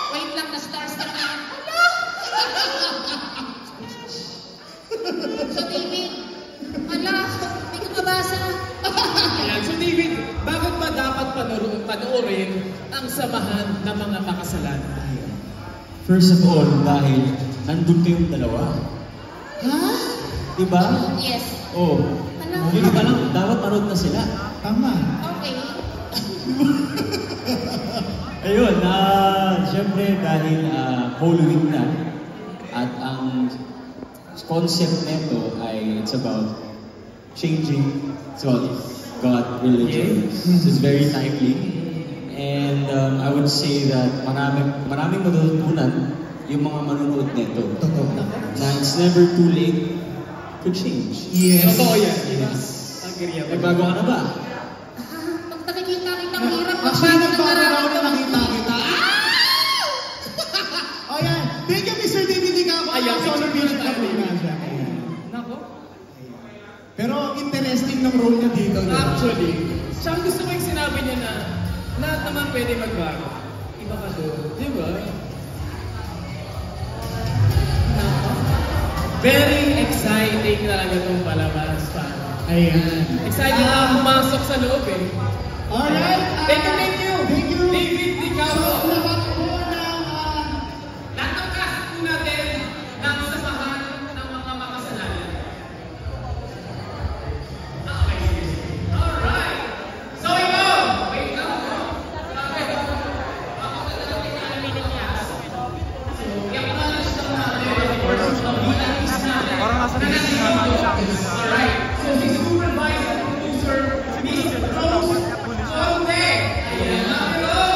Wait lang, na-starstruck na. So, David, hindi ko mabasa. Ayan, so David, bakit ba dapat panoorin ang samahan ng mga makasalanan? First of all, dahil nandun kayong dalawa. Ha? Diba? Yes. Oo. Hindi pa lang, dapat parod na sila. Tama. Okay. Ayun, siyempre dahil Holy Week na at ang concept nito ay it's about changing God, religion. This is very timely. And I would say that maraming matutunan yung mga manunood nito. Totoo. Na it's never too late to change. Yes. Totoo yan. Yes. Agree ako. Nagbago ka na ba? Pag nakikita kitang hirap, Actually, magbago ng nagbago ako na nararamdaman nakita mo. kita. Oh, yan. Thank you, Mr. David Licabo. Ayan, Solo music na po nga siya. Nako. Pero interesting ng role niya dito. di ba? Actually, siyang gusto ko yung sinabi niya na lahat naman pwede magbago. Iba ka doon. Di ba? Nako. Very exciting talaga itong palabas. Ayan. Excited na pumasok sa loob eh. Alright. Thank you. Thank you. David Licabo. So, lahat po ng Lahat ng cast po natin ng samahan ng mga makasalanan. Okay. Alright. So ikaw! Wait lang. Parang nasa next naman siya. Alright. So si supervisor and producer, Mr. Rose Solde. Ayan. Hello!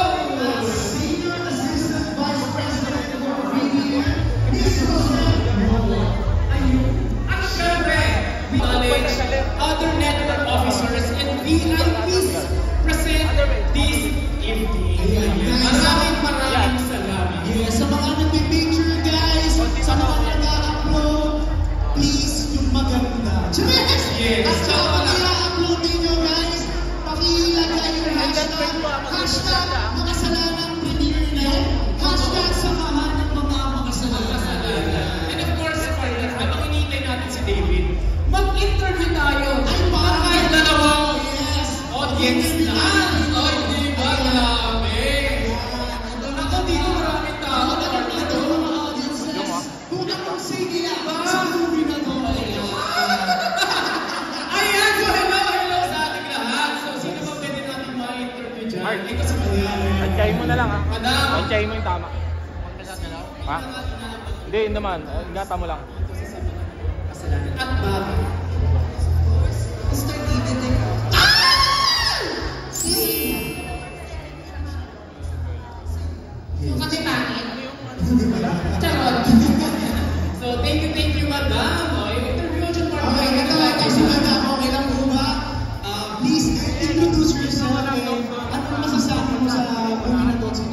Senior Assistant Vice President for Media, Ms. Rosanne. At syempre, we acknowledge other network officers and VIPs present this evening. Maraming salamat. Yes, sa mga nagpipicture guys, sa mga nag-upload, please yung maganda. Yes. At sa mga nag-upload ninyo guys, pakilagay yung hashtag makasalanan premiere na, hashtag samahan ng mga makasalanan. And of course, partners, habang hinihintay natin si David, mag-interview tayo. Ay, Para kahit dalawang Yes. audience na. Ay, di ba? Grabe. Ako dito maraming tao. Ito mga audiences, kung anong sige sa movie na to. Ayan, so hello sa ating lahat. So, sino ba pwede natin ma-interview dyan? Mark. Ito si Madam. Antyahin mo na lang ha. Madam. Antyahin mo yung tama. Ha? Hindi, yun naman. Ingatan mo lang. At Bobby. Mr. David Kasi pangit. Charot. So, thank you, Madam. O, yung interview dyan, partner. Okay, kasi madam, okay lang po ba? Please introduce yourself and ano masasabi mo sa movie na to sa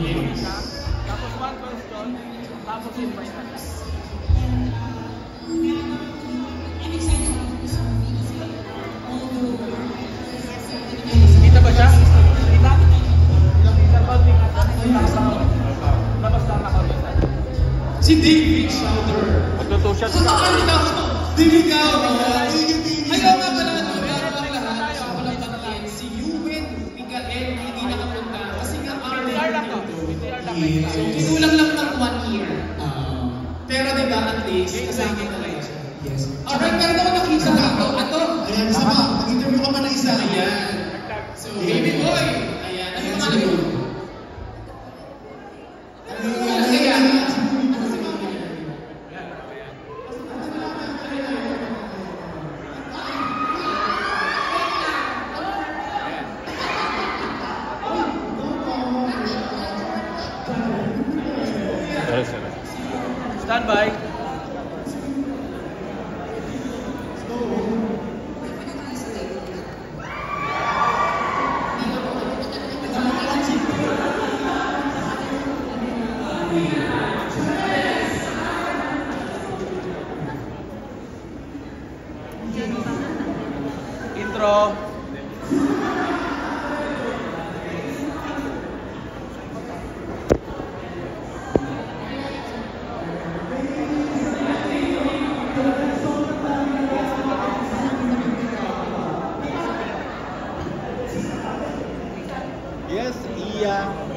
Yes. Tapos one question, tapos invite na. Kita ba siya? Kita? Labas lang ako. Si David Schauder. Magto-two shots Saan ka. ka ikaw? David Gao. Thank you, David. Ayaw nga pala, no? Bago ang lahat, gusto ko lang tanongin, si Ewan Miguel hindi nakapunta kasi nga PTR lang to. dito. PTR lang. So, kinulang lang ng 1 year. Pero diba, at least, kasama na kayo siya. Yes. Alright, pero ako nakita dito. Ato. Ayan, isa pa. Mag-interview ka pa ng isa. Ayan. So, baby boy. Ayan. Ano naman ito? Ayan. Stand by. Intro.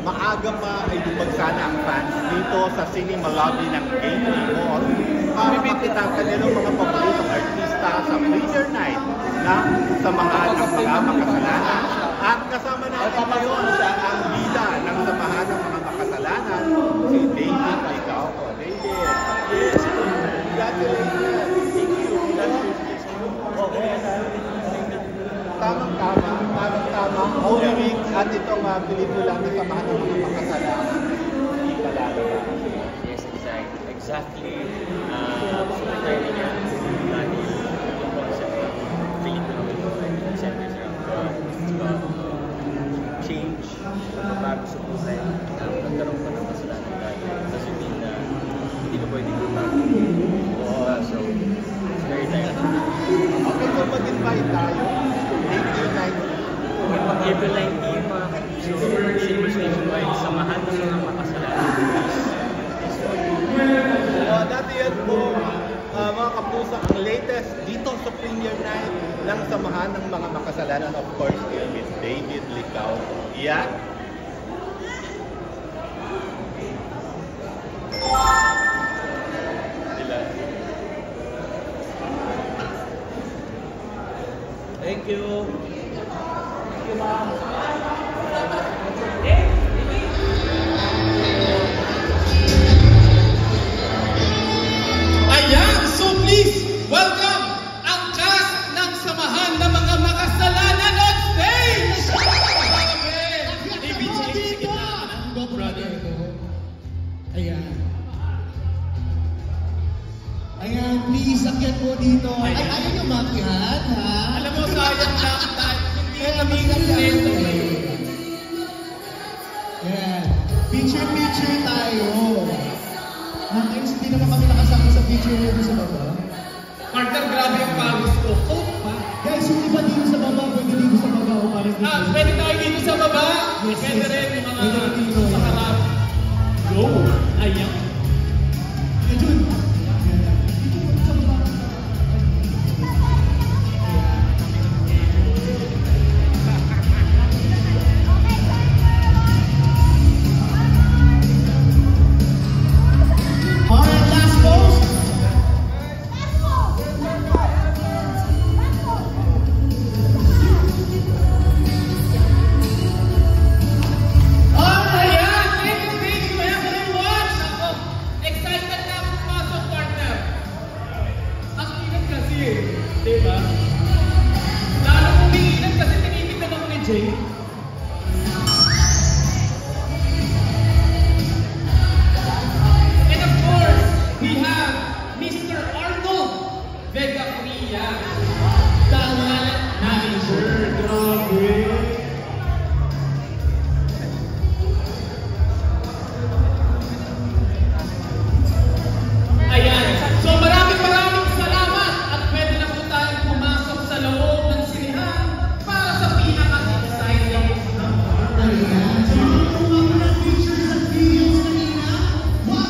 maaga pa ay lumag sana ang fans dito sa cinema lobby ng Gateway Mall para makita ang kanilang mga paboritong artista sa premiere night ng Samahan ng Mga Makasalanan. At kasama natin ngayon ang bida ng Samahan ng Mga Makasalanan, si David Licauco. David, yes, congratulations. Thank you. Tamang-tama. Holy Week at itong pelikula na Samahan ng Mga Makasalanan. Yes, exactly. Sulit tayo niya dahil yung concept ng pelikula centers around God. It's about change, bago sa buhay. Nagkaroon pa ng kasalanan tayo. Kasi na hindi ka pwedeng magbago. So, it's very direct. Okay, so mag-invite tayo. April 19. April 19, mga Silver Station-wide, Samahan ng Mga Makasalanan. Dati yan po, mga kapuso, ang latest dito sa premiere night ng Samahan ng Mga Makasalanan, of course, with David Licauco. Yan. Thank you. Ayan, so please, welcome ang cast ng Samahan ng Mga Makasalanan on stage! David, sige na. Go, brother. Ayan. Ayan, please, akyat po dito. Ay, ayaw nyo makyat, ha? Alam mo, sayang lang. Hindi kami nito. Ayan. Picture tayo. Ayos, hindi naman kami nakasama sa picture nito sa baba. Partner, grabe yung pawis ko. Oh, guys, yung iba dito sa baba, pwede dito sa baba. O parang dito. Pwede tayo dito sa baba. Yes, pwede rin yung mga dito sa harap. Go! Ayan. Ayun. Alright, last pose. Alright, yeah, thank you everyone. Ako, excited na ako pumasok, partner. Ang ingat kasi, di ba? Lalo umiingat kasi tinitignan ako ni Jay. And of course, we have Mr. Arnold Vega Fria, talent manager. Grabe.